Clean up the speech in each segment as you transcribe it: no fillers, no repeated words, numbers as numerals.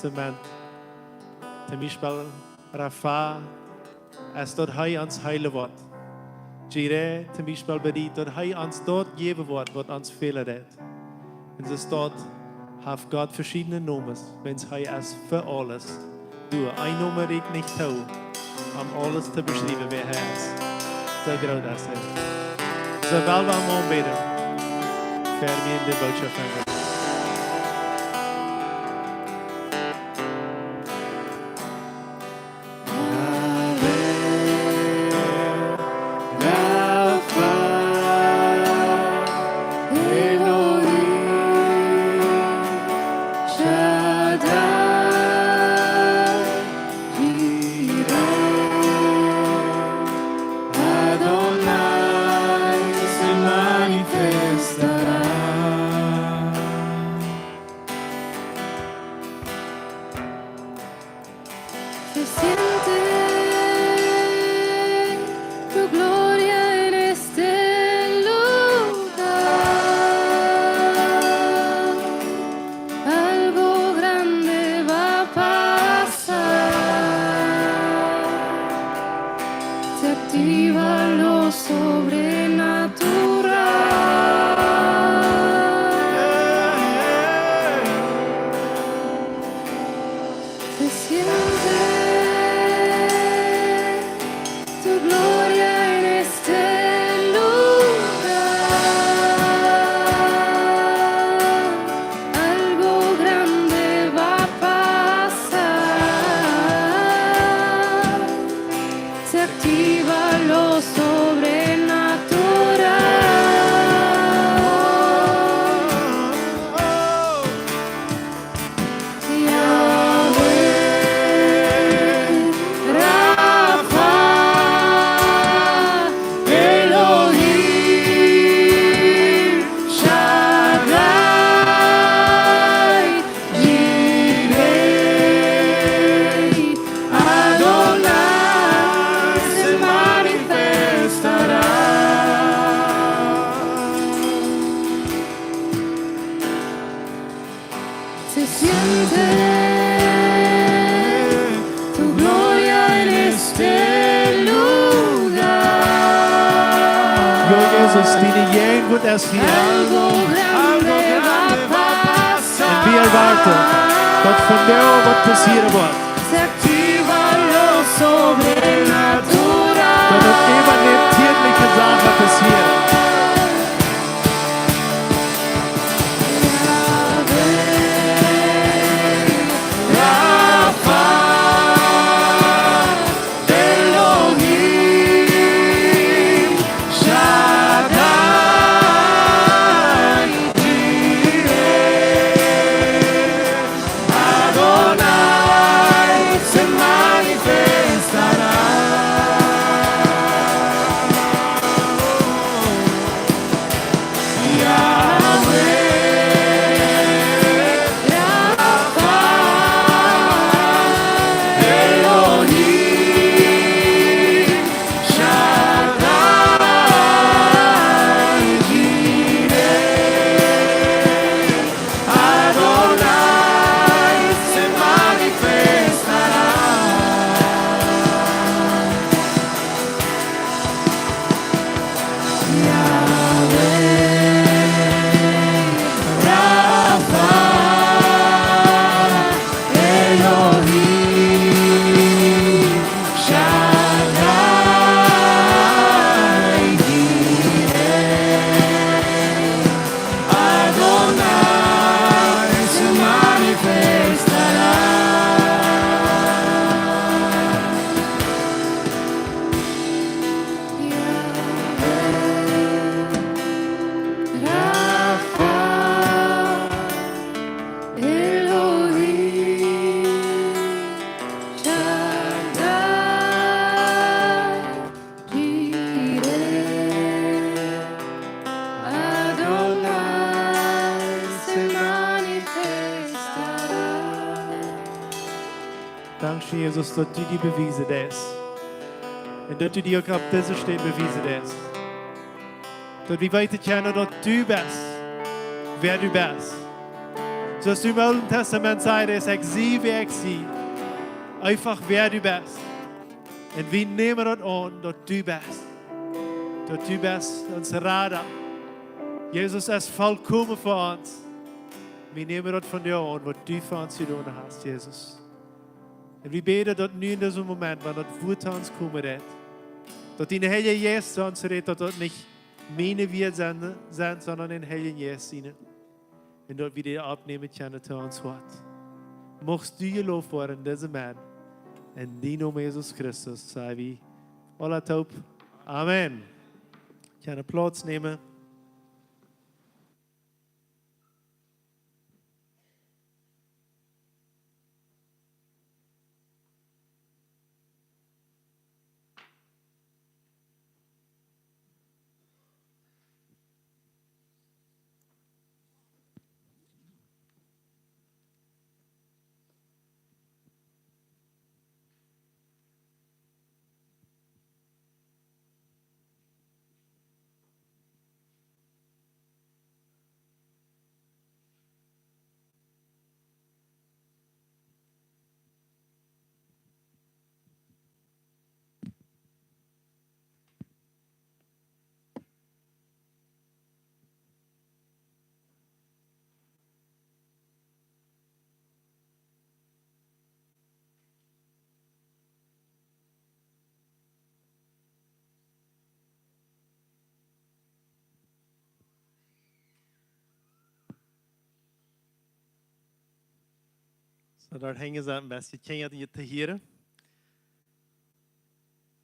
Testament. Zum Beispiel Rafa, es dort hei ans heile Wort. Jireh, zum Beispiel bereit, dort hei ans dort geben Wort, was ans Fehler redet. Und es dort hat Gott verschiedene Nummern, wenn es hei es für alles. Du, ein Nummer ich nicht tau, um alles zu beschreiben, wer er ist. So groß das ist. So, weil wir am Anbeten, für mir in der Botschaft haben. Es hier. En vi erwarten dat van jou wat passeren wordt. Dat het übernatürliche Sachen passieren. Danke, Jesus, dass du die bewiesen hast. Und dass du dir auch auf dieser Stelle bewiesen hast. Dass wir weiter kennen, dass du bist, wer du bist. So als du im Alten Testament sagst, ich sehe, wer ich sehe. Einfach wer du bist. Und wir nehmen das an, dass du bist. Dass du bist unser Radar. Jesus ist vollkommen für uns. Wir nehmen das von dir an, was du für uns zu tun hast, Jesus. Und wir beten dort nu in diesem Moment, wenn das Wort an uns kommen wird, dass dein Heilige Jesus zu uns redet, dass das nicht meine wir sind, sondern den Heiligen Jesus hinein. Und dort wir die abnehmen können zu uns Wort. Mochtest du gelobt werden, diese Mann. In die Namen Jesus Christus, sei wie alle taub. Amen. Ich kann Platz nehmen. Så dort hängen sie ein bisschen Kinder, die hier.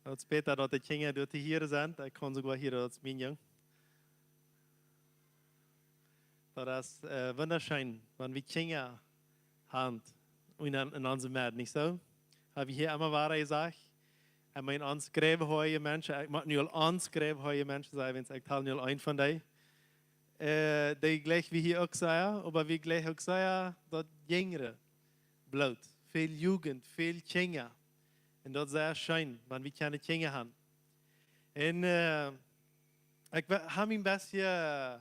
Und später, dass die Kinder dort hier sind, ich kann sogar hier als Minion. Das ist wunderschön, wenn wir Kinder haben in unserem Welt, nicht so? Habe ich hier einmal wahr gesagt? Ich meine, uns gräben heute Menschen, ich mag nur uns gräben heute Menschen sein, wenn ich teile nur ein von denen. Die gleich wie hier auch sagen, aber wie gleich auch sagen, dass Jüngere bloot, viel Jugend, viel Kinder. Und das ist sehr schön, wenn wir keine Kinder haben. Und ich habe ein bisschen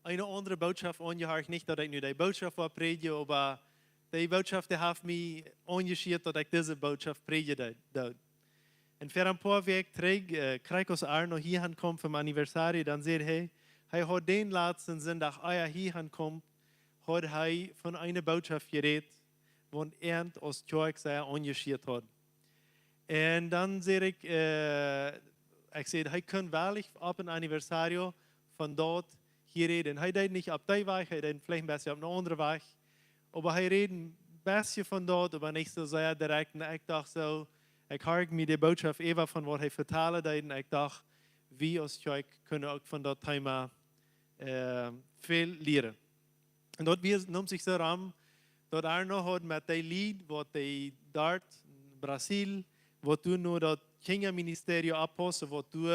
eine andere Botschaft angehört, nicht, dass ich nur die Botschaft war predige, aber die Botschaft die hat mich engagiert, dass ich diese Botschaft predige. Und für ein paar Wochen krieg ich aus Arno hier ankommen vom Anniversary, dann sagt hey, hat den letzten Sonntag, hier ankommt, hat er von einer Botschaft geredet, wo er aus Kirche sehr engagiert hat. Und dann sehe ich kann wirklich ab ein Anniversary von dort hier reden. Er redet nicht ab der Weg, er redet vielleicht ein bisschen auf einer anderen Weg, aber er redet ein bisschen von dort, aber nicht so sehr direkt. Und ich dachte so, ich habe mir die Botschaft Eva von was er vertellen, und ich dachte, wir als Kirche können auch von dort Thema viel lernen. Und dort nimmt sich so ran, dort Arno hat mit dem Lied, was die dort in Brasil, wo du nur das Kinderministerium abhast, wo du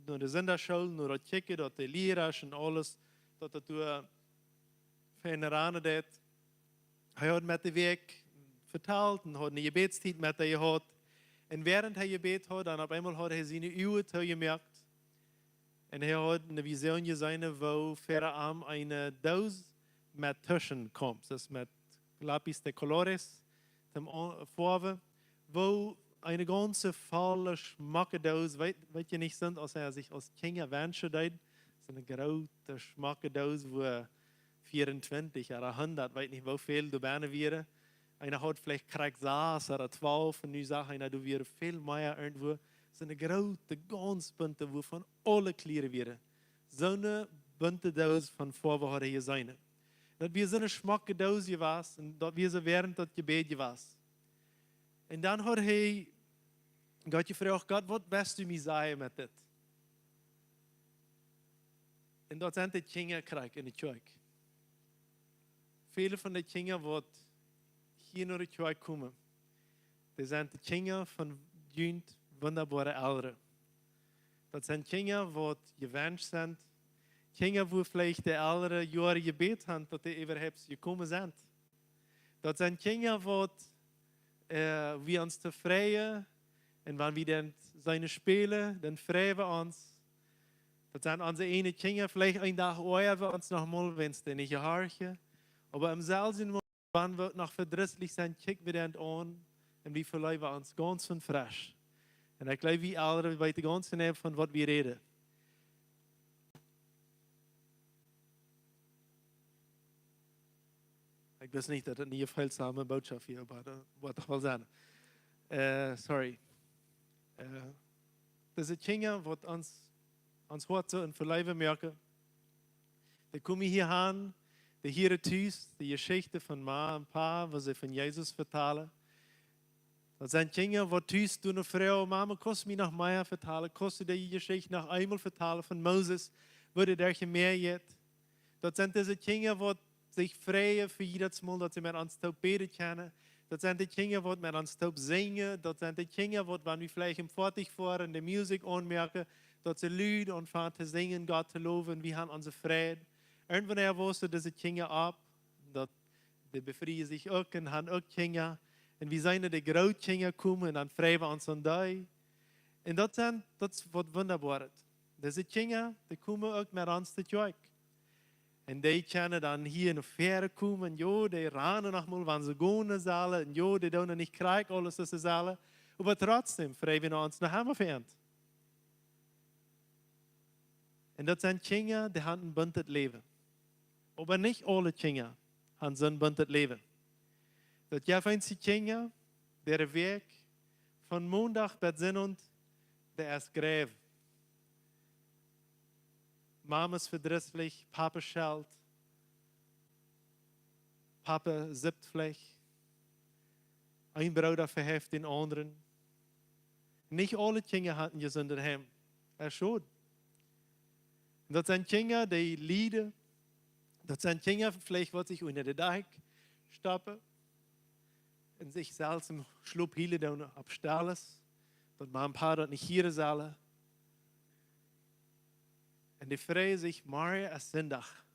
nur die Sonderschule, nur das Kicken, dort die Lehrer und alles, dort du verändern das. Er hat mit dem Weg verteilt und hat eine Gebetszeit mit ihm gehabt. Und während er gebetet hat, dann auf einmal hat er seine Uhr gemerkt. Und er hat eine Vision gesehen, wo für ihn eine Dose mit Taschen kommt. Das ist mit Lapis de Colores, dem Farbe, wo eine ganze volle Schmackdose, weiß ihr nicht, sind, als er sich aus Kinder wünscht, das ist eine große Schmackdose, wo 24 oder 100, weiß nicht, wie viel du werden wäre. Einer hat vielleicht kriegt 6 oder 12 und nu sagt einer, du wäre viel mehr irgendwo. Das ist eine große, ganz bunte, wo von alle Klieren wäre. So eine bunte Dose von vorher hat er hier sein. Dat wir so eine schmacke Dose gewesen und dat wir so während das Gebet gewesen. Und dann hat er Gott gefragt, Gott, was willst du mir sagen mit das? Und dort sind die Kinder gekriegt in der Kirche. Viele von den Kindern, die hier naar de Kirche kommen, die sind die Kinder von wunderbaren Eltern. Das sind Kinder, die gewünscht sind, Kinder, die vielleicht die Eltern Jahre gebeten haben, dass die überhaupt gekommen sind. Das sind Kinder, die wir uns zu freuen, und wenn wir dann seine spielen, dann freuen wir uns. Das sind unsere eine Kinder, vielleicht ein Tag euer wir uns nochmal, wenn es denn nicht gehorchen. Aber im selben Moment, wann wir noch verdrießlich sind, kicken wir dann an und wir verleihen uns ganz und frisch. Und ich glaube, wie alle weten ganz genau, von was wir reden. Ich weiß nicht, dass das nie eine heilsame Botschaft hier, aber das wird doch wohl sein. Sorry. Das ist Dinge, was uns heute in Verleihen merken. Da komme ich hier an, die hier thuis, die Geschichte von Ma und Pa, was sie von Jesus vertellen. Dat zijn dingen wat thuis toen een vrouw, mama, kost me nog meer vertalen, kost die Geschichte nog eenmaal vertalen van Moses, wurde er gemerkt. Dat zijn deze dingen wat zich vrijen voor jedes Mal, dat ze met ons taub beten kunnen. Dat zijn die dingen wat met ons taub zingen. Dat zijn die dingen wat, wanneer we vielleicht im Fertig waren, de Musik aanmerken, dat ze luid anfangen te zingen, Gott te loven, we haben onze vrede. Irgendwann wusste diese dingen ab, dat de befrieden zich ook en haben ook dingen. En we zijn de grote dingen komen en dan vrij we ons aan die. En dat is wat wonderbaar is. Deze dingen, die komen ook met ons te kijken. En die kunnen dan hier in de verre komen. En ja, die ranen nog mal, wanneer ze gaan zullen. En ja, die doen niet krijgen alles wat ze zullen. Maar trotzdem vrij we ons naar hem verend. En dat zijn dingen die hebben een buntet leven. Maar niet alle dingen hebben zo'n buntet leven. Dat jij vindt die dingen, der werk van maandag tot zondag, der is grave. Mama ist verdrießlich, Papa schellt, Papa sippt vielleicht, ein Bruder verheft den anderen. Nicht alle Dinge hatten je zonder hem. Schon. Dat zijn dingen die lijden, dat zijn dingen vielleicht wat zich onder de dijk stappen en zich zelfs im Schlup hielen dan op stalles, dat maar een paar dat niet hier zullen. En die vrije zich, Maria is zondag.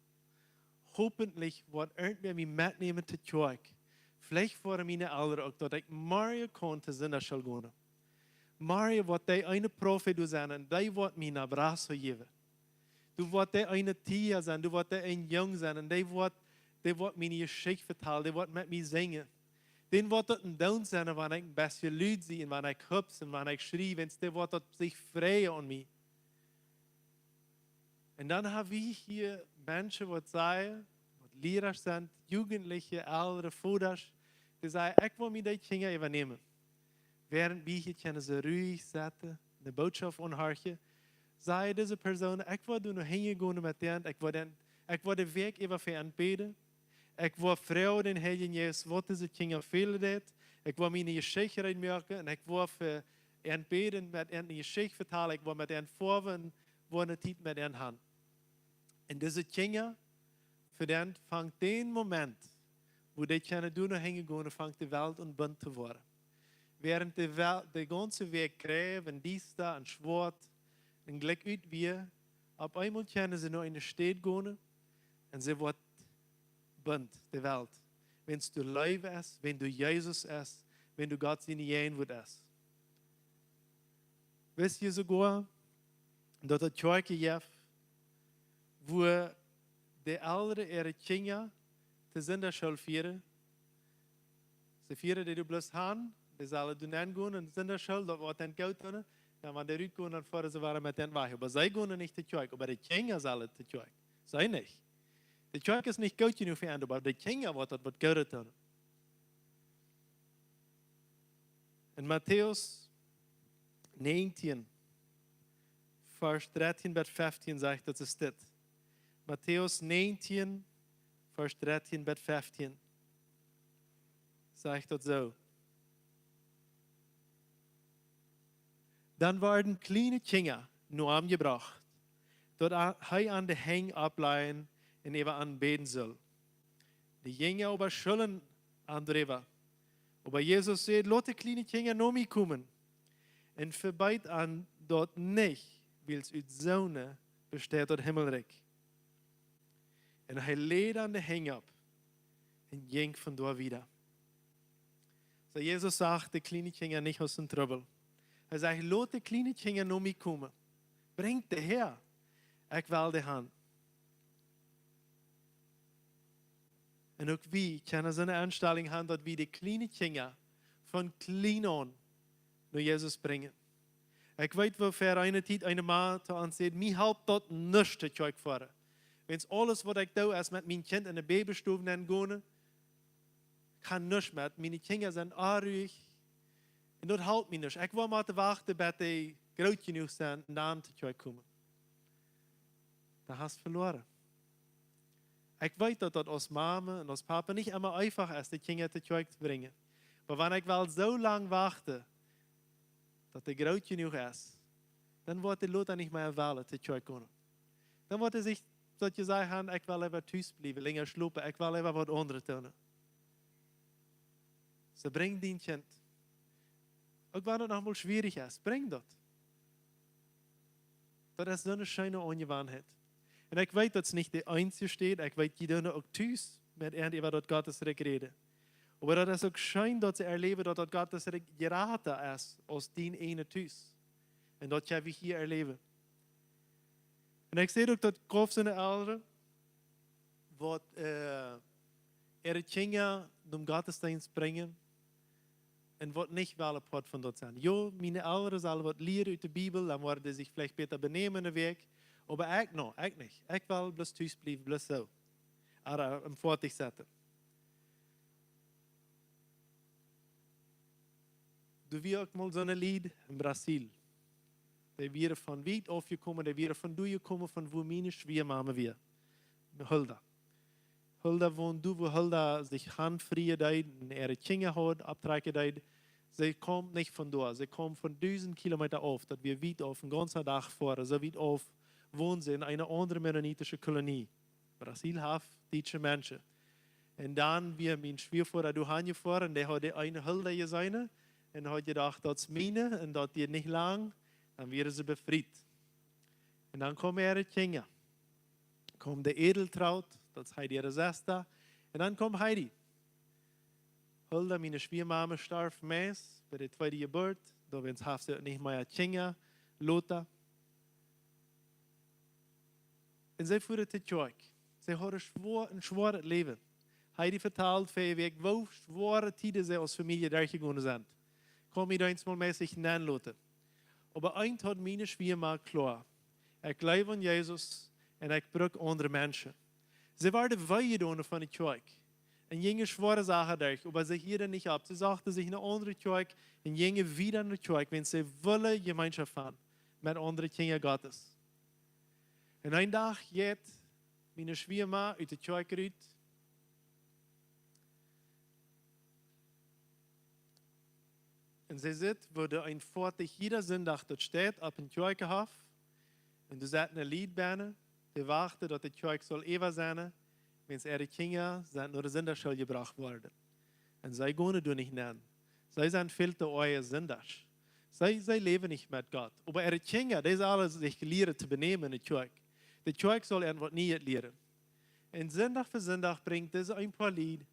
Hoffentlich wordt irgendwer mij metnemen te kerk. Vielleicht voor mijn ouderen ook, dat ik Maria kon te zondag zal gaan. Maria wordt die eine Prophet zijn en die wordt mij naar Brasso geven. Du wordt die eine Tia zijn, du wordt die een jong zijn en die wordt mij je Geschichte vertellen, die wordt met mij zingen. Den wordt het een down zijn wanneer ik best je luid zie en wanneer ik hups en wanneer ik schreef, en die wordt het zich vrij aan mij. En dan hebben we hier mensen wat zeggen, wat leerders zijn, Jugendliche, oudere, vaders, die zeggen, ik wil me die dingen übernemen. Während we hier kunnen ze ruhig zetten, de boodschap aanhoren, zei deze persoon, ik wil nu heen gaan met hen, ik wil de werk even voor hen beden. Ik wil vrouw den Heiligen Jezus, wat deze dingen veel deed. Ik wil mijn Geschichte reinmerken en ik wil voor hen beden, met hen een Geschichte vertellen. Ik wil met hen voorwen, wo een tijd met hen gaan. En deze dingen, voor hen vangt den moment, wo die kunnen doen en heen gaan, vangt de wereld ontbunt te worden. Während de ganze Weg krijgen, en dies da, en zwart, en gelijk uit weer, op eenmaal kunnen ze nog in de stad gaan, en ze wordt bunt, de wereld. Wenn du Leuwe ist, wenn du Jesus ist, wenn du Gott in die wird ist. Wisst ihr sogar, dass die Kirche gibt, wo die Älteren ihre Kinder zu Sonderschule führen. Sie führen die du bloß haben, die sollen du nicht gehen in die Sonderschule, dort wird dann Geld tun. Ja, wenn die rückgehen, dann fahren sie waren mit den Wachen. Aber sie gehen nicht zur Kirche, aber die Kinder sollen zur Kirche. Sie nicht. Die Kirche ist nicht gut genug für einen, aber die Kinder wird das gut tun. In Matthäus 19, Vers 13 bis 15 sagt das ist das. Matthäus 19, Vers 13 bis 15 sagt das so. Dann werden kleine Kinder nur angebracht, dort er an der Hänge ableihen en even aanbeden zal. De jongen aber schulden aandreven. Aber Jesus zei, laat de kleine jongen naar mij komen. En verbijt aan dat niet, wils uit zonne besteedt het himmelrijk. En hij leed aan de hang op en ging van daar wieder. So Jesus sagt, de kleine jongen niet aus dem Trouble. Hij zegt, laat de kleine jongen naar mij komen. Breng de her. Ik wil de hand. En ook wie kunnen zo'n aanstelling hebben dat we de kleine kinderen van klein aan naar Jezus brengen. Ik weet wel, voor een tijd, een maand, aan zei, mij helpt dat niks te kijken voor. Wens alles wat ik doe, is met mijn kind in de babystoel gaan, kan niks met. Mijn kinderen zijn aardig. En dat helpt me niet. Ik wil maar te wachten tot die groot genoeg zijn en dan te kijken komen. Dat hast du verloren. Ik weet dat als mama en als papa niet immer einfach is, die kinderen te kijken te brengen. Maar wanneer ik wel zo lang wachte, dat hij groot genoeg is, dan wordt de Lothar niet meer willen te kijken. Dan wordt hij zich, dat je zegt, ik wil even thuis blijven, langer slopen, ik wil even wat andere doen. Ze brengt die kind. Ook wanneer het nog mal schwierig is, breng dat. Dat is zo'n schöne ongewoonheid. En ik weet dat het niet de einzige steht, ik weet, die doen ook thuis met over dat Gottes reden. Maar dat is ook schön dat ze erleben dat dat Gottes geraten is als die ene thuis. En dat jij we hier erleben. En ik zie ook dat Kopf zijn ouderen, wat kinderen de Gottesdienst brengen, en wat niet wel op wat van dat zijn. Jo, mijn ouderen zullen wat leren uit de Bibel, dan worden ze zich vielleicht beter benemen in de week. Maar ik niet. Ik wil bloß thuis blijven, bloß zo. Aber hem voortzetten. Du wie ook mal zo'n lied in Brazil. Die weer van weit afgekomen, die weer van du gekomen, van wo meine Schwiegermama weer. Hulda. Hulda woont du, wo Hulda sich handvrije deed, en ihre Kinder hat, abtrekken deed. Sie kommt nicht von dort, sie kommt von 1000 Kilometer auf, dass wir weit auf den ganzen Tag fahren, so weit auf wohnen sie in einer anderen mennonitische Kolonie. Brasil hat deutsche Menschen. Und dann, wie mein Schwiegervater durch gefahren, der hat eine Hulda gesehen und hat gedacht, das ist meine, und das geht nicht lang, dann werden sie befreit. Und dann kommen ihre Kinder. Kommt der Edeltraut, das ist Heidi ihre Schwester, und dann kommt Heidi. Hulda, meine Schwiegermama, starb meist bei der zweiten Geburt, da wenn es nicht mehr Kinder, Lothar. Und sie fuhren zu zurück. Sie haben ein schweres Leben. Heidi vertelt für ihr, wo schwere Tiden sie als Familie durchgegangen sind. Komm ich eins mal mit sich nennen lassen. Aber eins hat meine Schwiegermama klar. Ich glaube an Jesus und ich brauche andere Menschen. Sie waren weggegangen von der Kirche. En gingen schwere Sachen durch, aber sie hielden nicht ab. Sie sagten sich in eine andere Kirche und gingen wieder in die Kirche, wenn sie wollen Gemeinschaft haben mit anderen Kindern Gottes. En een dag geht meine Schwiegermama uit de Kirche raus. Und sie sitzt, wo der ein Vortag jeder Sonntag dort steht, auf dem Kirchenhof. Und du sagst eine Liedbahn, die wartet, dass die Kirche soll ewig sein, wenn es ihre Kinder sind nur Sünderschuld gebracht worden. Und sie gehen du nicht nennen. Sie sind viel zu euer Sünder. Sie leben nicht mit Gott. Aber ihre Kinder, die sollen sich lernen zu benehmen in der Kirche. Die Kirche soll irgendwas nie lernen. Und Sonntag für Sonntag bringt diese ein paar Lied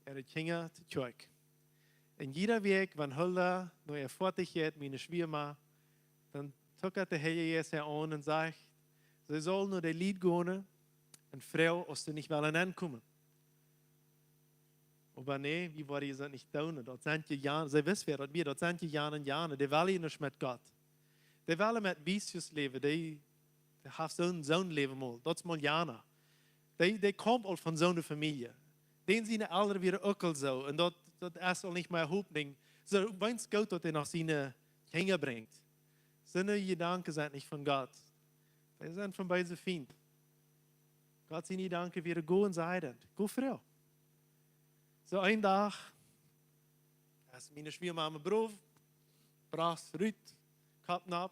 ihre Kinder zur Kirche. Und jeder Weg, wenn Hulda nur ihr fertig geht, meine Schwiegermama, dann tuckert der Herr Jesus an und sagt, sie soll nur das Lied gehen und Frau, als du nicht wollen ankommen. Aber nee, wie war die nicht da? Dort sind die Jahre, sie wissen wer, dort sind die Jahre und Jahre, die wollen nicht mit Gott. Die wollen mit Vicious leben, die haben so ein Leben mal, das ist mal Jahre. Die kommt auch von so einer Familie. Den sind alle wieder auch so. Und das ist auch nicht mehr Hauptding. So, wenn es gut, dass er nach seine Kinder bringt. Seine Gedanken sind nicht von Gott. Sie sind von beiden Feind. Gott seine Gedanken wieder go und sagen, go Frau. So ein Tag, als meine Schwiegermama Beruf, brach's Rüt, Kappen ab,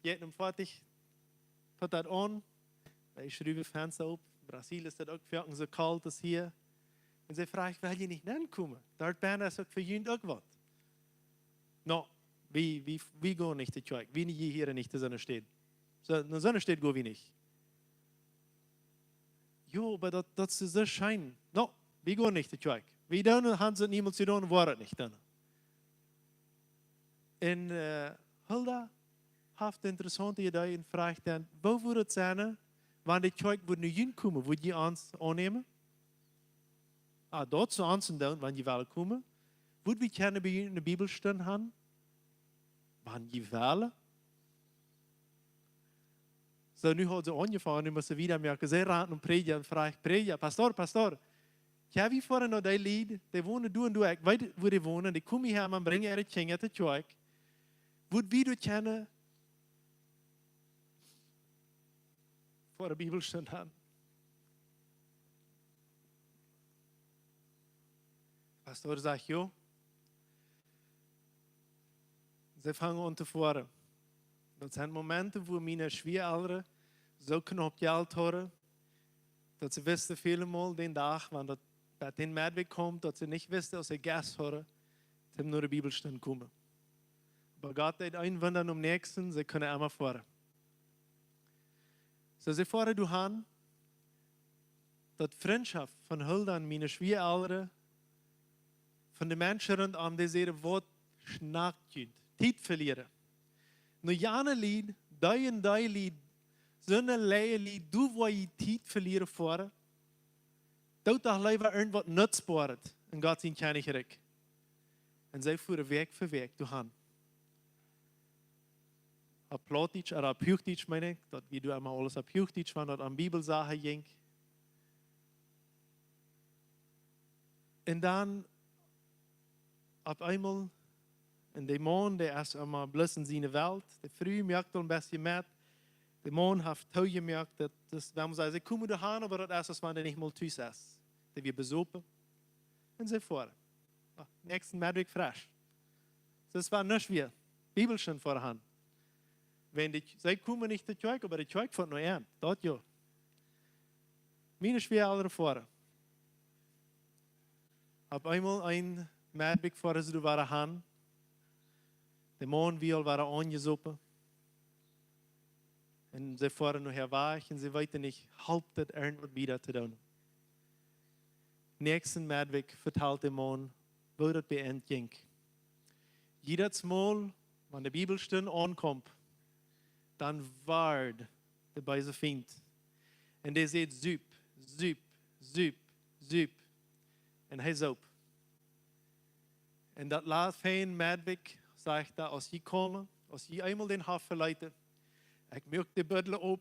geht ihm fertig, put das an, ich schreibe Fenster auf. Brasil ist das auch für so kalt als hier. Und sie fragt, will je nicht ankommen? Dort bin ich auch für jeden auch was. No, wie gehen nicht die Kirche? Wie hier nicht in der Sonne steht. So, in der Sonne steht, gehen wir nicht. Jo, aber das ist so schön. No, wir gehen nicht die Kirche. Wir haben es niemals zu tun, war nicht dann. Und Hulda hat eine interessante Idee und fragt dann, wo würde es sein, wenn die Kirche nicht hinkommen, würde die uns annehmen? dort zu anzudoen, wanneer je wel komen. Would we kennen bij in de Bibelstunde han? Wanneer je wel? So, nu hat sie angefangen, nu muss sie wieder merken, sie raten und predigen und fragen, predigen, Pastor, ich habe vorher noch die Lied, die wohnen du und du, ich weiß, wo die wohnen, die kommen hier, man bringt ihre Kinder zu Tjoik. Would we du kennen, vor der Bibelstunde han? Pastor sagt, jo. Sie fangen an zu fahren. Dat zijn momenten wo meine Schwiegereltern so knap Geld hadden, dat ze wisten vielemaal den Tag, wanneer dat bij den Medweg komt, dat ze niet wisten, als ze Gast hadden, ze naar de Bibelstunde komen. Aber Gott deed einwandern nächsten, sie können einmal fahren. So, sie fahren du han, dat Freundschaft von Hulda meine Schwiegereltern, von den Menschen rundum, die zeggen, wat schnackt je, tijd verlieren. Nu jane lied, die en die lied, zo'n leie lied, du waar je tijd verlieren voor, dat toch leven irgendwas nutzbaar en God zijn Königreich. En zij voeren weg voor weg door han. Op Plattdeutsch oder op Hochdeutsch meine ich, dat wir du einmal alles op Hochdeutsch, wann dat an Bibelsachen ging. Und dann, auf einmal, en de man, der ist einmal bloß in seine Welt. Der Früh merkt ein bisschen mehr. Der Mann hat auch gemerkt, dass wir sagen, sie kommen daheim, aber das ist, wenn er nicht mal tüß ist. Der wir besuchen. Und sie fahren. Nächsten Medweg frisch. Das war nicht wie Bibel schon vorhanden. Wenn sie kommen nicht zur Kirche, aber die Kirche fährt noch an. Dort ja. Meine Schwiegereltern fahren. Auf einmal ein Medweg fahren sie daheim. Der Mondwiel war angesopen. Und sie fahren nachher weg und sie weiter nicht, halb das irgendwas wieder zu tun. Nächsten Medweg verteilt der Mond, wo das beendet ging. Jedes Mal, wenn die Bibelstunde ankommt, dann ward der Beise Find. Und der sagt, Süb. Und er soap. Und das laat fein Medweg, sagt er, als je komen, als je eenmaal den Haft verleiten, ik merk de buddelen op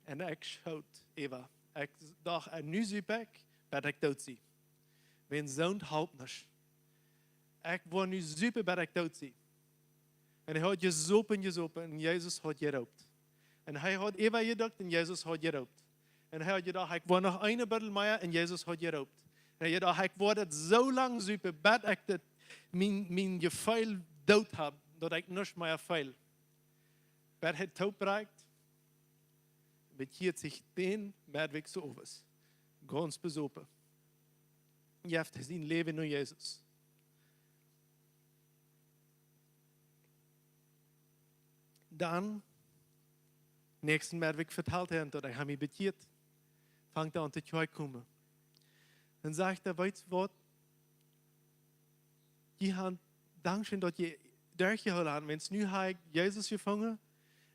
en ik schoot Eva. Ik dacht, nu zie ik, dat ik dood zie. Wenn zo'n halb niet. Ik word nu super, dat ik dood zie. En hij had gezopen en Jezus had geroopt. En hij had Eva gedacht en Jezus had geroopt. En hij had gedacht, ik word nog een buddel meer en Jezus had geroopt. En hij had gedacht, ik word het zo lang super, dat ik dat mijn gevoel dood heb, dat ik niet meer feil. Wer het taub bereikt, bekeert sich den Medweg zu overs. Ganz besopen. Je hebt zijn leven naar Jezus. Dan, nächsten Medweg vertelt er, dat hij mij bekeert. Fangt er an te Kirche komen. Dan zegt er, weet je wat? Je hebt dankzij dat je durchgehouden hebt. Wenn nu heb ik Jezus gevangen.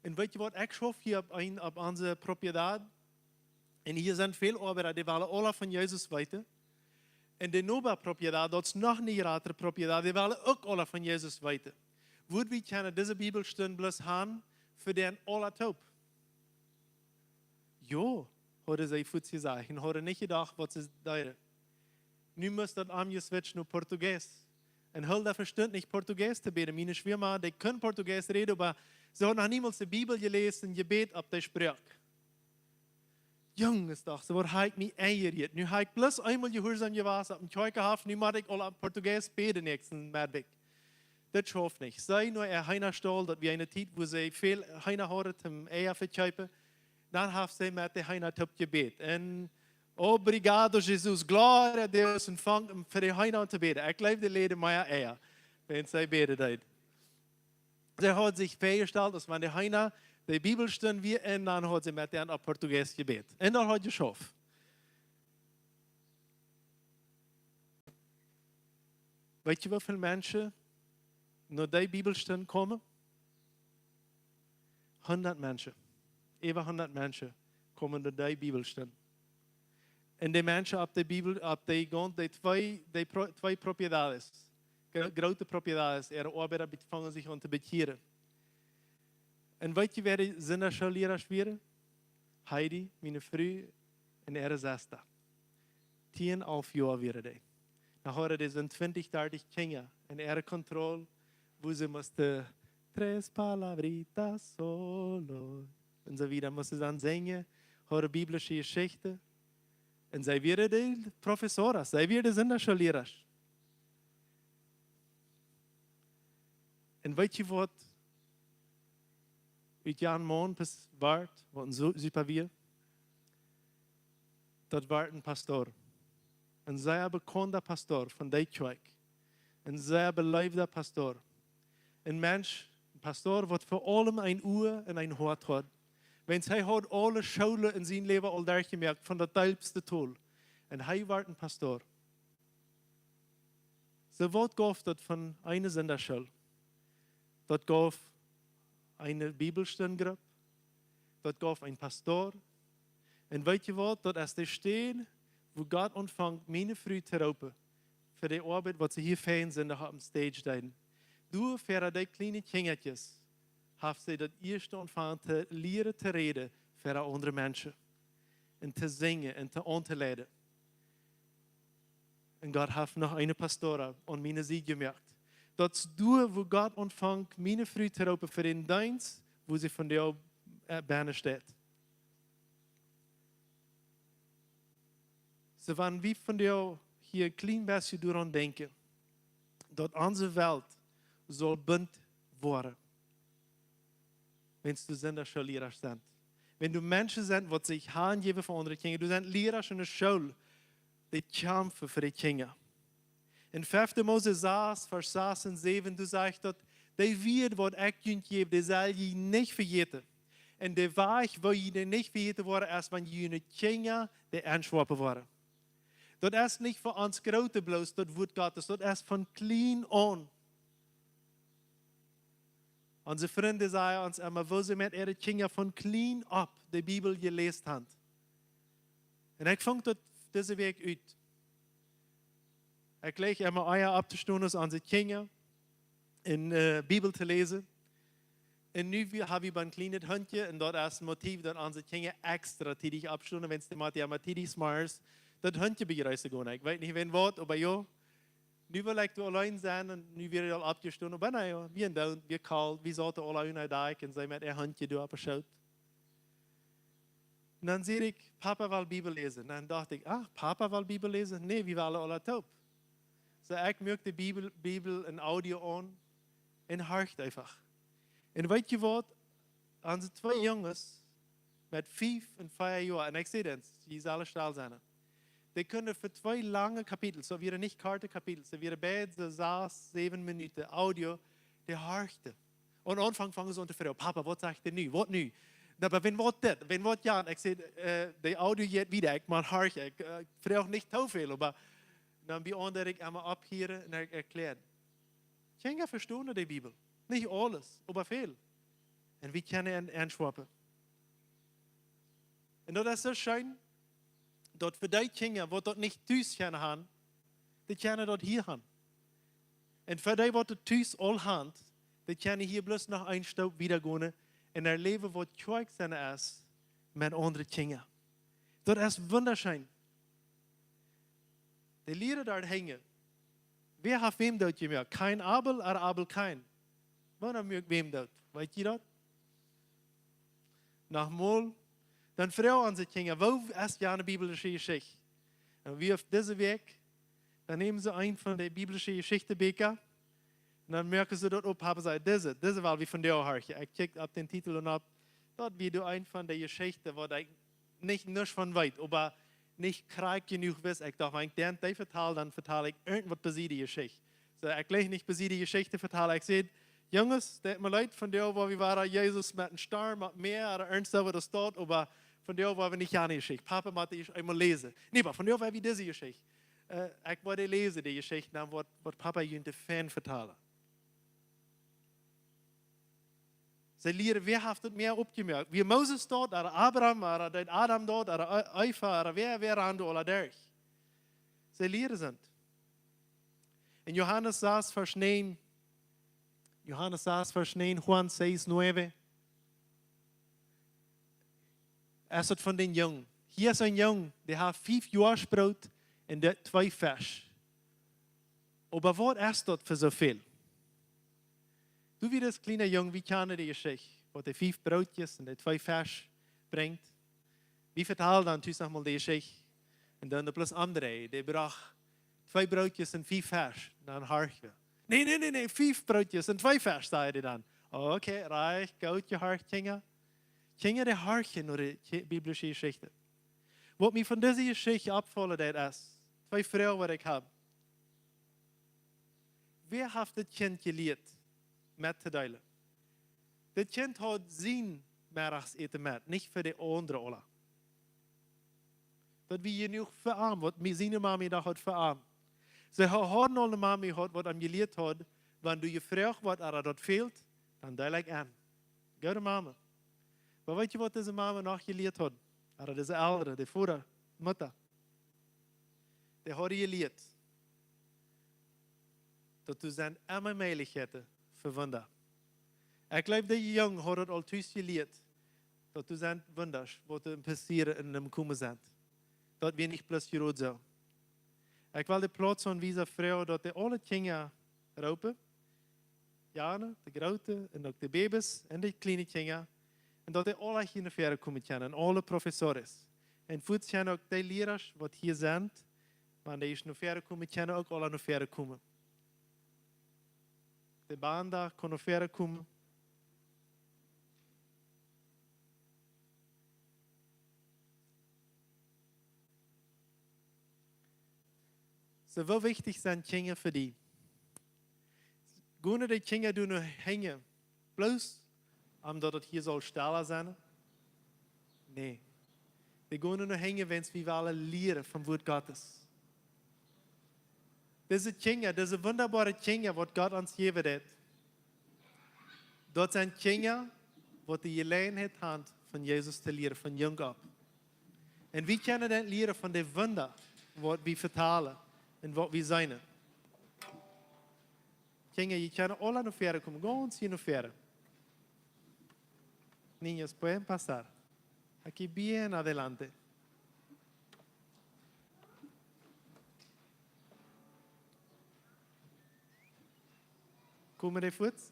En weet je wat, ik schaf hier op onze propriëteit. En hier zijn veel arbeiders, die willen alle van Jezus weten. En de nieuwe propriëteit, dat is nog niet ratere propriëteit, die willen ook alle van Jezus weten. Would we kunnen deze Bibelstunde bloß haben für den alle taub? Jo, hadden zij voets gezegd. En hadden niet gedacht wat ze deden. Nu moest dat umgeswitcht naar Portugees. En Hulda versteht nicht Portugies zu beten. Meine Schwieger, die können Portugies reden, aber sie haben noch niemals die Bibel gelesen und gebet auf der Sprache. Junges doch, so habe ich mich eingeriert. Nu habe ich bloß einmal gehorsam gewesen, auf dem Kirchenhof, nu muss ich alle auf Portugies beten nächsten Medweg. Das schafft nicht. Sei nur heiner Stall, dass wir eine Zeit, wo sie viel heiner haben, zum Eier verkaufen, dann haben sie mit der heiner Top gebet. Und obrigado, Jesus, glória a Deus, und fang für die heiner zu beten. Ich glaube, die Leute mehr Eier, wenn sie beten. Sie hat sich festgestellt, dass man die heiner die Bibelstunde wie und dann hat sie mit denen auf Portugies gebet. Und dann hat sie geschafft. Weißt du, wie viele Menschen naar die Bibelstunde kommen? 100 Menschen. Über 100 Menschen kommen naar die Bibelstunde. En de mensen op de Bibel, op de grond, twee propriedades, grote propriedades, arbeider bevangen zich om te bekeren. En weet je waar de zenderschooleraars waren? Heidi, mijn vrouw, en zesde. 10,5 jaar waren die. Dan hadden die zo'n 20, 30 kinderen. En controle, wo ze moesten tres palabritas solo. En zo wieder moesten ze dan zingen, hadden biblische geschichten. En zij werden de professoren, zij werden de zenderschooleraars. En weet je wat uit Jan Moon waard, wat een super weer? Dat was een pastoor. En zij bekende pastoor van die kerk. En zij beleefde pastoor. Een mens, een pastoor, wat voor allem een oor en een hart had. Want hij had alle scholen in zijn leven al daar gemerkt, van dat diepste tool. En hij was een pastoor. Zo wat gaf dat van een zenderschool. Dat gaf een bibelstudiegroep. Dat gaf een pastoor. En weet je wat? Dat is de steen, wo God ontvangt mijn vrouw te roepen. Voor de arbeid wat ze hier fijn zijn, op de stage deiden. Door voor die kleine kindertjes heeft ze dat eerste ontvangen te leren te reden voor andere mensen. En te zingen en te ontleiden. En God heeft nog een pastoor aan mijn ziel gemerkt. Dat is door wo God ontvangt mijn vrouw te roepen voor den dienst, wo ze van jou bijna staat. Ze van wie van jou hier een klein beetje door aan denken, dat onze wereld zal bunt worden. Wenn du zenderschooleraars bent. Wenn du mensen bent wat zich aangeven voor andere kinderen. Du bent leraars in de school die kämpfen voor de kinderen. In 5 Mose 6, vers 6 en 7, du zegt dat die wird wat ik je geef, die zal je niet vergeten. En de weg wil je niet vergeten worden, als wanneer je kinderen die aanschwappen worden. Dat is niet voor ons grote bloos, dat wordt Gottes, dat is van klein aan. Onze vrienden zeiden ons immer, wo ze met ihre kinderen van klein op de Bibel gelezen hebben. En ik vond dat deze week uit. Ik leg immer eier op te stonden aan onze kinderen in de Bibel te lezen. En nu hebben we een klein hondje en dat is het motief dat onze kinderen extra tidig opstonden, wenn ze maar tidig smaars dat hondje begrijpen gaan. Ik weet niet wat, maar ja. Nu wil ik alleen zijn en nu weer al opgestonden. Maar nee, we doen, we kalt, we zaten alleen uit daar en zij met een handje door op schoot. En dan zie ik, papa wil Bibel lezen. En dan dacht ik, papa wil Bibel lezen? Nee, we willen alle top. So ik maak de Bibel en audio aan en hart einfach. En weet je wat? Onze 2 jongens met 5 en 4 jaar, en ik zie dat, die zullen stil zijn. Die kunnen für 2 lange Kapitel, so wieder nicht korte Kapitel, so wieder beide 6, 7 Minuten Audio, die harten. Und am Anfang fangen sie an zu fragen, Papa, was sagt ihr nu? Was nu? Aber wenn was das, wenn was ja, ich sehe, die Audio jetzt wieder, ich mal harten, ich frage nicht zu viel, aber dann beantworte ich einmal ab hier und erklären. Kinder verstehen die Bibel, nicht alles, aber viel. Und wir können anschwappen. Und das ist so schön, dat voor die kinderen wat dat niet thuis kunnen gaan, die kunnen dat hier gaan. En voor die wat het thuis al gaan, die kunnen hier bloos nog een stap wieder gaan en er leven wat kwijt zijn is met andere kinderen. Dat is wunderschön. Die leren daar hingen. Wer heeft wem dat gemerkt? Kein Abel, oder Abel kein. Wanneer merkt wem dat? Weet je dat? Nogmaals. Dan vragen onze kinderen, wo ist ja eine biblische Geschichte? Und wir auf diese Weg, dann nehmen sie einen von den biblischen Geschichtebüchern und dann merken sie dort, haben sie diese weil wir von dir hören. Ich kicke auf den Titel und ab, dort wie du ein von der Geschichte, wo ich nicht von weit, aber nicht krank genug bist. Ich dachte, wenn ich den vertale, dann vertale ich irgendwas bei die Geschichte. So, ich gleich nicht bei die Geschichte vertale, ich sehe, Jungs, das hat mir leid von dir, wo wir waren, Jesus mit einem Sturm, mit Meer oder irgendwas, wo das steht, aber von dir war wir nicht eine Geschichte. Papa wollte ich einmal lesen. Nee, aber von dir war wie diese Geschichte. Ich wollte lesen, die Geschichte, dann was Papa ihnen den Fan vertellen. Sie leren, wer hat het meer opgemerkt? Wie Moses dort, oder Abraham, oder Adam dort, oder Eva, oder wer an der Oladurch. Sie leren sind. In Johannes 6, Vers 9, Juan 6, 9. Er sagt von den Jungen. Hier ist ein Jung, der hat 5 Jahresbrot und 2 Fisch. Aber was ist dort für so viel? Du wie das kleine Jung, wie kann die Geschichte, wo die 5 Brotjes und die 2 Fisch bringt? Wie vertelt dann tu nochmal die Geschichte? Und dann plus andere, die brach 2 Brotjes und 5 Fisch. Dann hörst du. Nee, 5 Brotjes und 2 Fisch, zei hij dan. Oh, okay, reich, gut gehört, Kinder. Kinder, die Harchen oder die biblische Geschichte. Was mir von dieser Geschichte abfallen ist, 2 Frauen, die ich habe. Wer hat das Kind gelehrt, mitzuteilen? Das Kind hat sein Mittagseten mit, nicht für die anderen alle. Das wir genug verarmt, was seine Mami da hat verarmt. Sie haben alle Mami hat, was am gelehrt hat, wenn du gefragt was dort fehlt, dann teile ich an. Gute Mama. Aber weißt du, was diese Mama noch gelehrt hat? Oder diese Ältere, die Vater, Mutter. Die hat gelehrt, dass du sind immer Möglichkeiten für Wunder. Ich glaube, die Jungen hat al thuis gelehrt, dass du sind Wunder, was passieren in dem Kommen sind. Dat wir nicht bloß gerot so. Ich will die Platz an dieser Frau, dass die alle Kinder roepen. Jana, die grote, en ook de Babys en de kleine Kinder. En dat die alle hier naar verder komen kunnen, en alle professores. En voet zijn ook die leraars wat hier zijn, maar die is naar verder komen, kunnen ook alle naar verder komen. De banda kan naar verder komen. So wie wichtig sind Kinder für die? Gehen die Kinder nur hängen, bloß omdat het hier soll stellen sein? Nee. Die gehen nur hängen, wenn wir wollen leren vom Wort Gottes. Diese Kinder, diese wunderbare Kinder, was Gott uns gegeben hat, dort sind Kinder, die die Gelegenheit haben, von Jesus zu leren, von jung ab. Und wir können dann leren von den Wunder, was wir vertalen und was wir sein. Kinder, je kunnen alle naar verder komen, ganz hier naar verder. Niños, pueden pasar. Aquí bien adelante. Komen de voet?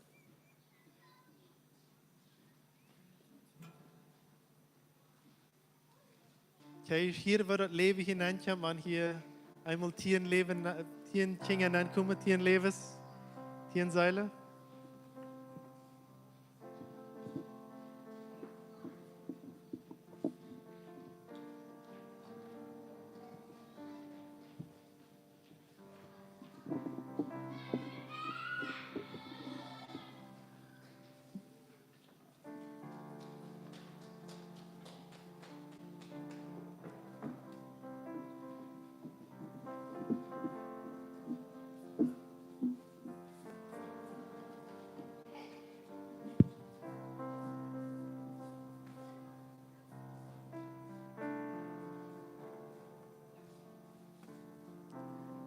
Kijk, hier wordt het leven hinein, man hier einmal Tieren leben, Tieren Kinder hineinkommen, Tieren Levens, Tieren Seile.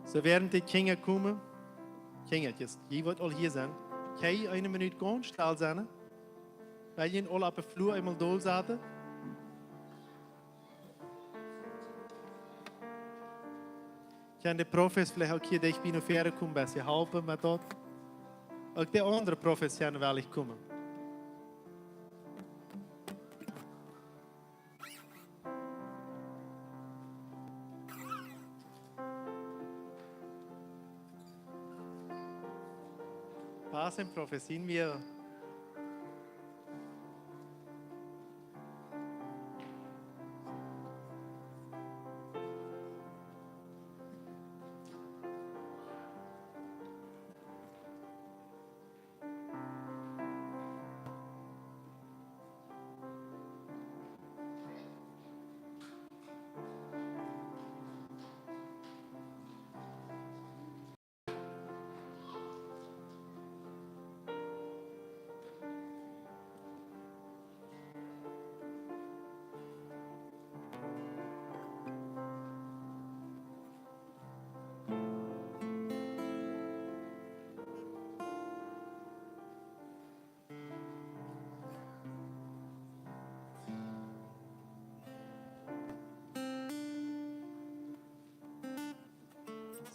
So während die Kinder kommen, Kinder, je wird all hier sein, kann ich eine Minute ganz still sein, weil ihr alle auf der Flur einmal da zaten. Kan de profes vielleicht auch hier, die ich bin noch verder kommen, besser helfen mit dort. Auch die anderen Profes können wel ich kommen. Passen, Professin wir.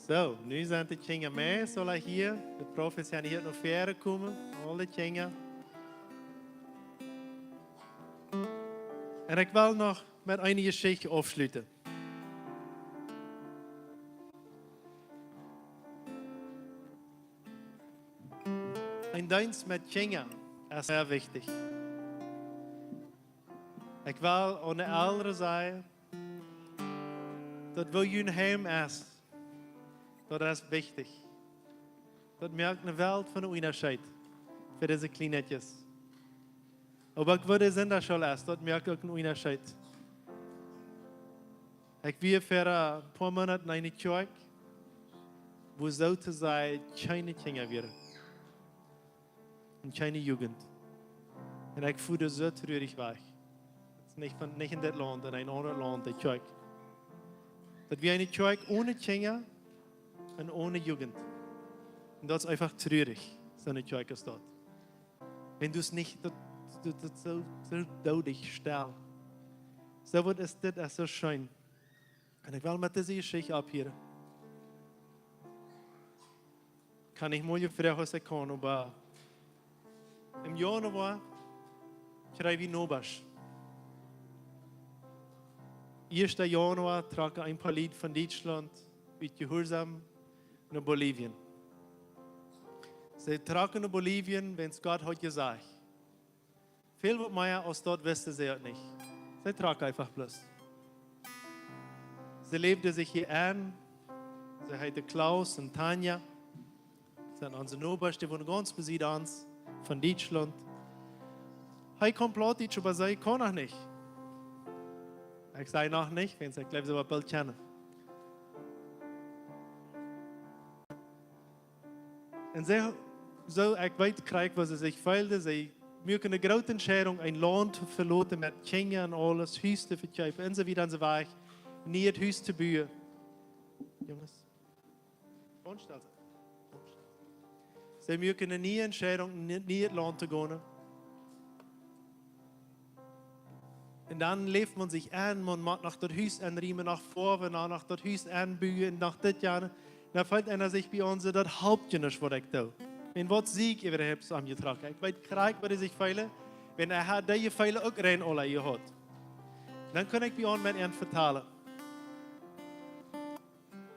So, nu zijn de kinderen mee, zullen hier. De profs zijn hier nog verder komen. Alle kinderen. En ik wil nog met een geschichte afsluiten. Een dienst met kinderen is sehr wichtig. Ik wil aan de andere zijde dat wil je heim is. Dat is wichtig. Dat merkt een wereld van onderscheid voor deze kleinetjes. Aber ik wil de zenderschool is, dat merkt ook een onderscheid. Ik weer voor een paar maanden naar een kerk, wo zo te zijn, kleine kinderen weer. Een kleine jugend. En ik voelde zo treurig weg. Het is niet in dit land, in een ander land, de kerk. Dat we een kerk ohne kinderen en ohne Jugend. Und das ist einfach traurig, so eine Kirche ist dort. Wenn du es nicht so deutlich stellst. So wird es das so schön. Und ich will mit dieser Geschichte abhören. Kann ich mal fragen, was ich kann, aber im Januar schreibe ich Nobasch. 1. Januar trage ein paar Lied von Deutschland mit Gehorsam naar Bolivien. Ze tragen naar Bolivien, wenn es Gott hat gesagt. Veel wat meer als dort wisten ze het niet. Ze tragen einfach bloß. Ze leefden zich hier aan. Ze heette Klaus und Tanja. Ze zijn onze Nobers, die wonen ganz besiegt uns, von Deutschland. Hij kommt Plattdeutsch, aber sie kann noch nicht. Ich sage noch nicht, wenn sie gleich so ein Bild kennen. En ik weet krijg wat ze zich veilden. Ze maken een grote entscheidung, een land verloten met kinderen en alles, huis te verkopen. En zo weer aan ze weg, niet het huis te bouwen. Jongens, ontstel ze. Ze maken een nieuwe entscheidung, niet het land te gaan. En dan leeft man zich aan, man maakt nog dat huis aanriemen, naar voren, naar dat huis aanbouwen, naar dit jaar. Dan fällt einer sich bei uns, das Hauptje nicht, was ich tue. Wenn was Sieg überhaupt angetragen. Ich weiß, krieg, was ich feile, wenn hat die Feile auch rein alle gehört. Dann kann ich bei uns mit ihnen vertalen.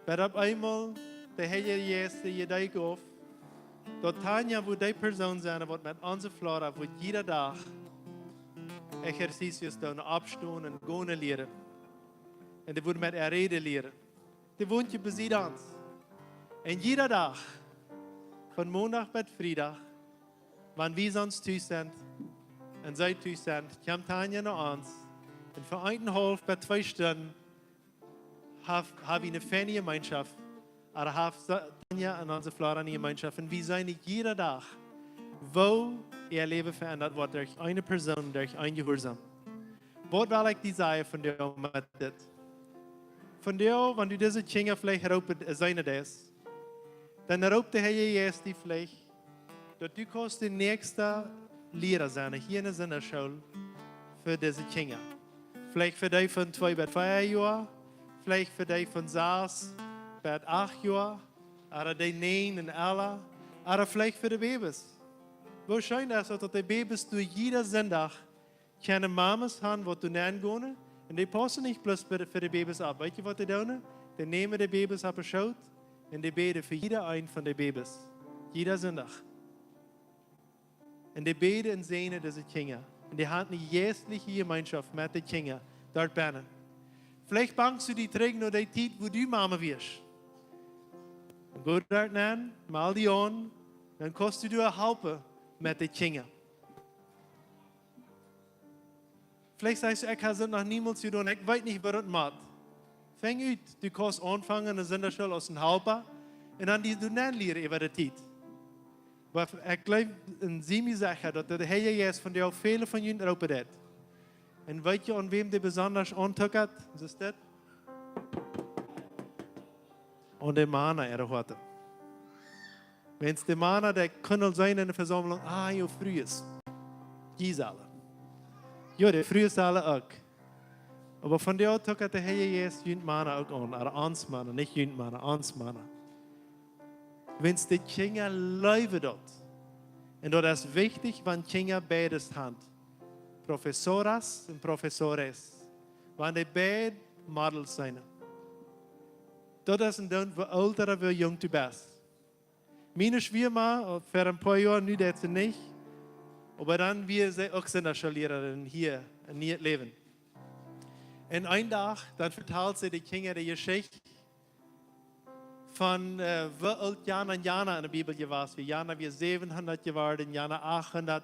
Weil auf einmal, der Herr Jesus, der Gedeiht auf, dort Tanja, wo die Person sein wird mit unserer Flora, wo jeder Tag Exercities tun, abstehen und gehen lernen. Und die wird mit ihr reden lernen. Die wohnt hier besiegt uns. En jeder Tag, von Montag bis Freitag, wann wir sonst thuis sind, und zij thuis sind, kommt Tanja nach uns. Und für 1,5 bis 2 Stunden habe ich eine Fan-Gemeinschaft. Oder habe Tanja und unsere Flora eine Gemeinschaft. Und wir sind jeder Tag, wo ihr Leben verändert wird durch eine Person, durch ein Gehorsam. Was will ich dir sagen von dir mit das? Von dir, wenn du diese Kinder vielleicht heraupen, seine das, dann roopt de Herr Jesus die vielleicht, dass du kannst der nächste Lehrer sein, hier in der Sinnerschule, für diese Kinder. Vielleicht für die von 2 bis 4 Jahren, vielleicht für die von 6 bis 8 Jahren, oder die 9 und 11, oder vielleicht für die Babys. Wo schön ist, dass die Babys durch jeden Sonntag keine Mamas haben, die du nennen gehen, und die passen nicht bloß für die Babys ab. Weißt du, was die tun? Die nehmen die Babys ab und schaut, und die beten für jeder einen von den Babys. Jeder Sonntag. Und die beten und sehen diese Kinder. Und die haben eine jährliche Gemeinschaft mit den Kindern dort binnen. Vielleicht bangst du die Träger nur die Zeit, wo du Mama wirst. Und geh dort hin, mal die an, dann kannst du dir helfen mit den Kindern. Vielleicht sagst du, ich habe noch niemals getan, ich weiß nicht, was das macht. Fang uit, du kannst anfangen in der Sonderschule als ein Halber und dann die du dann lernen über die Zeit. Aber ich glaube, in Simi sagt, dass der Herr Jesus von dir auch viele von ihnen erlaubt hat. Und weißt du, an wem der besonders antockt hat? Was ist das? An der Mana erhört. Wenn es der Mana, der kann sein in der Versammlung, ja, früh ist. Die alle. Ja, der früh ist alle auch. Aber von der Tag hat der Herr Jesus Jünd Mana auch an, oder ans Mana, nicht Jünd Mana, ans Mana. wenn die Kinder leben dort. Und das ist wichtig, wenn Kinder beides haben. Professoras und Professores. Wenn die beide Models sind. Dat is een ding voor ouderen, voor jong te best. Meine Schwieger, für ein paar Jahre, nu dat ze niet. Aber dann wir sie auch Sinnerschullehrerinnen hier in ihr Leben. Und einen Tag, dann vertelt sie die Kinder die Geschichte von wie alt Jana und Jana in der Bibel war. Wie Jana wir 700 geworden, Jana 800.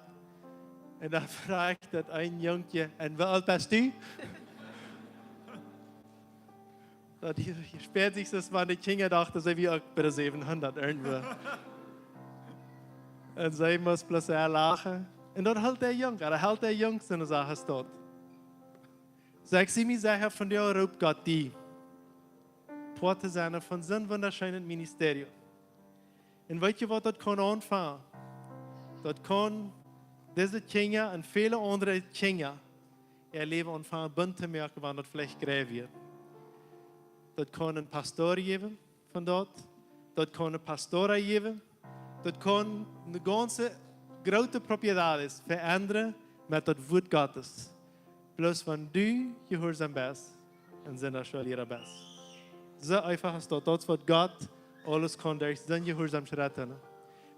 Und dann fragt das ein Jungchen, und wie alt bist du? Später sich das waren die Kinder dachten, sie wie auch bei der 700 irgendwo. Und sie muss bloß lachen. Und dann hält der Jung seine Sache tot. Sag sie mir sicher, von der ruft Gott die. Porte seiner von so einem wunderschönen Ministerium. Und weißt du, was das kann anfangen? Das kann diese Kinder und viele andere Kinder ihr Leben anfangen, bunt zu merken, wann das vielleicht gräb wird. Dat kan een pastoor geven van dat. Dat kan een pastora geven. Dat kan een ganze grote propriedades veranderen met dat woord Gottes. Plus van du gehoorzaam bist en zijn dat wel best. Zo einfach is dat. Dat is wat God alles kan durch zijn gehoorzaam retten.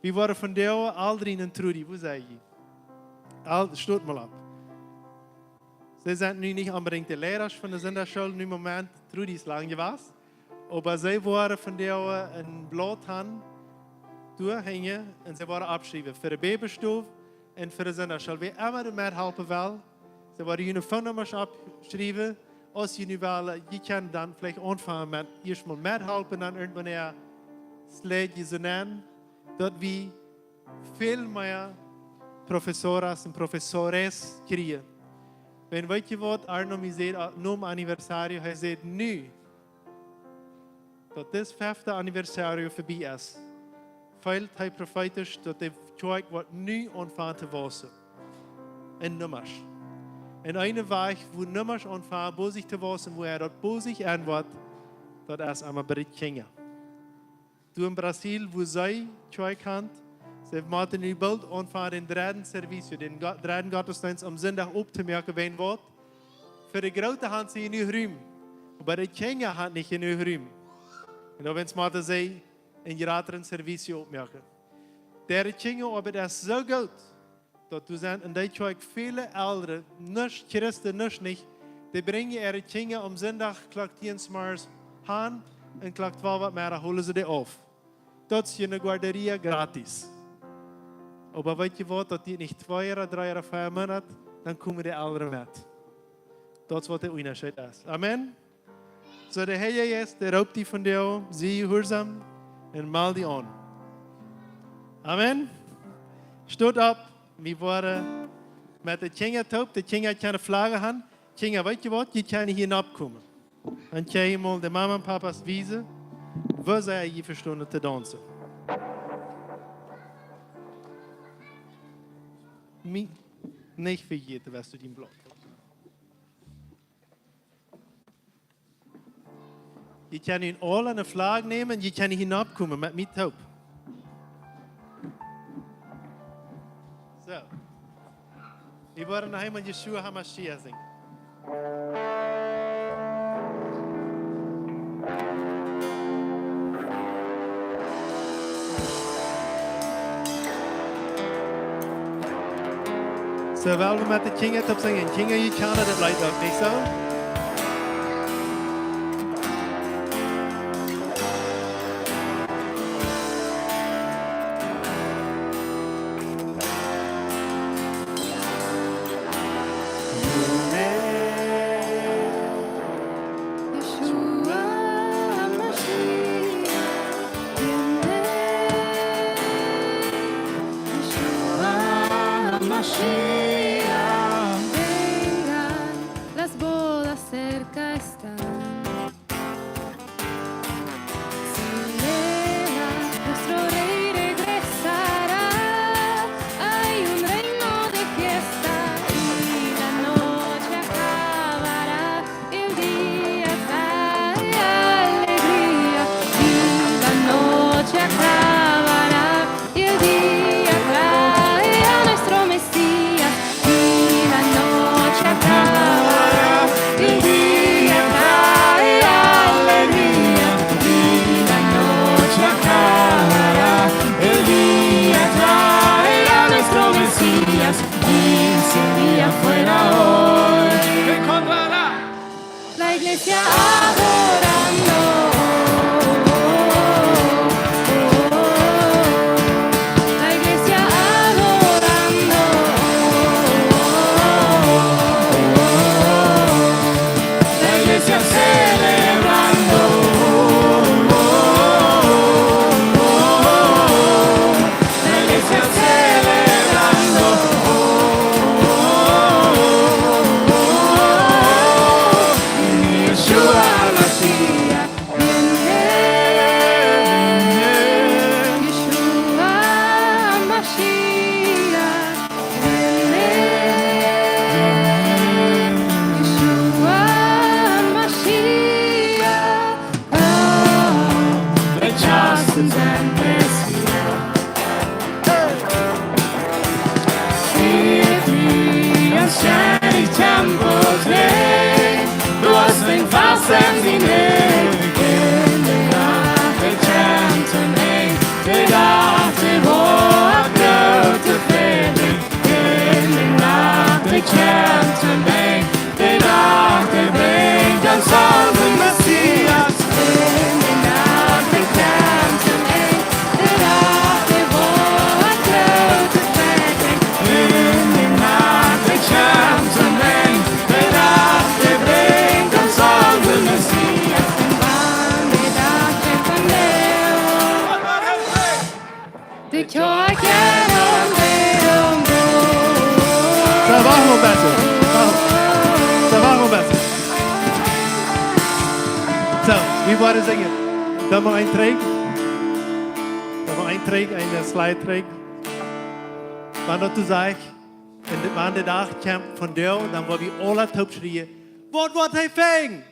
We waren van jou al drie in Trudy. Wo zei je? Stoot mal ab. Sie sind nu nicht unbedingt die Lehrer von der Sonderschule im Moment, Trudy ist lange was, aber sie waren von der ein Blatt haben, durchhängen und sie waren abschreiben für die Babystufe und für die Sonderschule. Wie immer du mithelfen will, sie waren die Uniformnummern abschreiben, als je nu wel, je kan dann vielleicht anfangen mit erstmal mithelfen, dann irgendwann das Lädchen so nennen, dass wir viel mehr Professoras und Professores kriegen. Wenn weet je wat, Arno mir sagt, nom Anniversario, hij sagt nu, dat dit 5e Anniversario voorbij is. Feilt hij profetisch dat de kerk wordt nu aanvangen te wassen. En nummers. En een weg, wo nummers aanvangen, bozig te wassen, wo dat bozig aan wordt, dat is allemaal bij de kinderen. Du in Brasil, wo zij kerk hand, ze moeten nu bald aanvangen den derde service, den derde Gottesdienst am Sonntag opgemerkt werden wordt. Für die grote hand sie in uw ruim. Maar de kinderen hand niet in uw ruim. En dan wens moeten zij in gratis service opmerken. De kinderen hebben dat zo goed, dat du zijn in die kerk viele ouderen, nicht Christen, nicht, die brengen ihre kinderen am Sonntag, klagt dienstmaals aan en klagt wel wat meer, holen ze die auf. Dat is je guarderia gratis. Aber weet je wat, dat die niet 2 jaar, 3 jaar, 5 maanden, dan komen die ouderen met. Dat is wat de onderscheid is. Amen. So de Heer Jezus, der roept die van jou, zie je gehoorzaam en maal die aan. Amen. Stoot op, we worden met de kinderen top, de kinderen kunnen vlaggen gaan. Kinderen, weet je wat, je kan hier opkomen. En kan je mal de mama en papa's wijzen, waar zij je verstonden te dansen. Nicht für jeden, was du den Block hast. Je kan ihn alle eine Flagge nehmen, je kan hinabkommen mit mir taub. So. Wir wollen noch einmal Yeshua HaMashiach singen. So, weil wir mit den Kindern top singen. Kinder, je kan das leider auch nicht so. Vengan las bodas. Det jag kan om Trabajo better. Trabajo better. So, wie war es singen? Da mal ein Träg. Da mal ein Träg, ein Slide-Träg. Wanneer du sagst, wanneer de dag komt van jou, dan wordt we alle top schreeuwen. Wat wordt hij ving?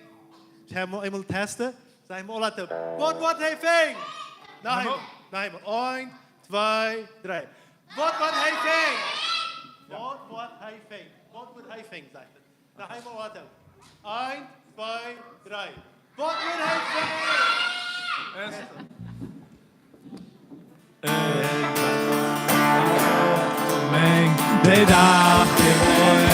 Gaan we eenmaal testen? Zijn we alle top. Wat wordt hij ving? Nou eenmaal. 1, 2, 3. Wat wordt hij ving? Wat wordt hij ving? Wat wordt hij ving, zegt het. Nou eenmaal alle top. 1, 2, 3. Wat wordt hij ving? De dag de hoy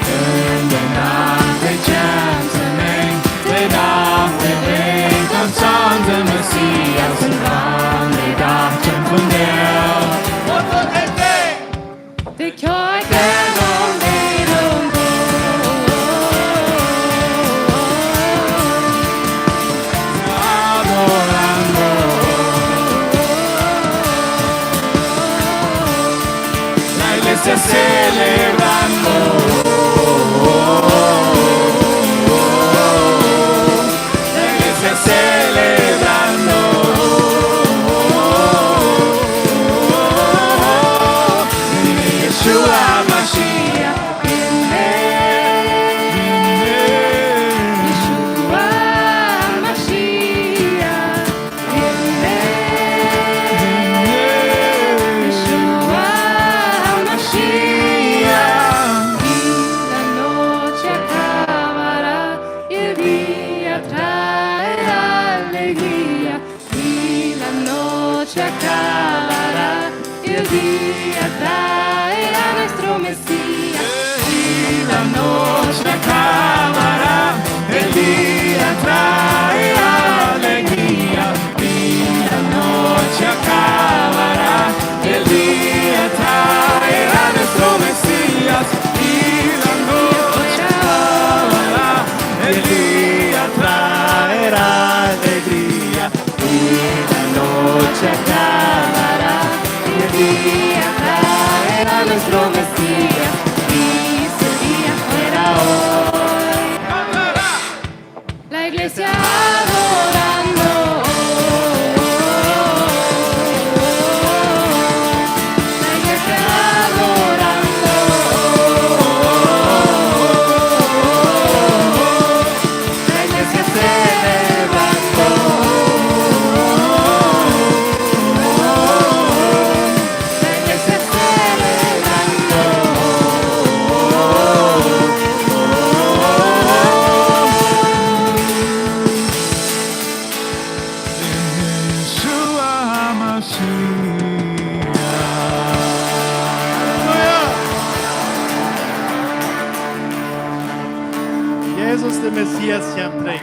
en de nacht de chance men de dag de week dan sans de Messias en dan de dag van der Wat wordt hij ving? Det jag kan om iglesia celebrando. La iglesia celebrando. Yeshua Mashiach viene. Yeshua Mashiach viene. Yeshua Mashiach. Y la noche acabará y el día traerá alegría. Y la noche acabará y el día traerá nuestro Mesías. Y la noche acabará, el día traerá alegría. Y la noche acabará, el día traerá nuestro Mesías. Y la noche acabará, el día traerá alegría. Y la noche acabará, el día traerá nuestro Mesías. Y ese día fuera hoy. La iglesia adorando. La iglesia adorando. La iglesia celebrando. La iglesia celebrando. Yeshua Mashiach. Jesus, de Messias, komt terug.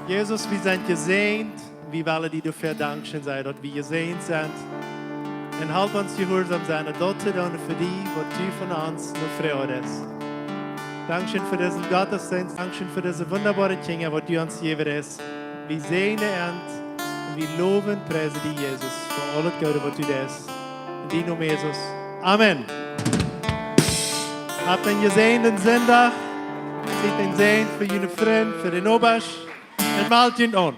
Jesus, we zijn gezegend. We willen die dafür danken zijn dat we gezegend zijn. En help ons gehoorzaam zijn en dat te doen voor die wat u van ons nog vreugd is. Dankeschön für diesen Gottesdienst. Dankeschön für diese wunderbare Dinge, was du uns gegeben hast. Wir sehen und wir loben und preisen dich, Jesus, für alles Gute, was du tust. In deinem Namen, Jesus. Amen. Habt einen gesegneten Sonntag. Seid ein Segen für jene Freunde, für den Oberst. Und malt ihn an.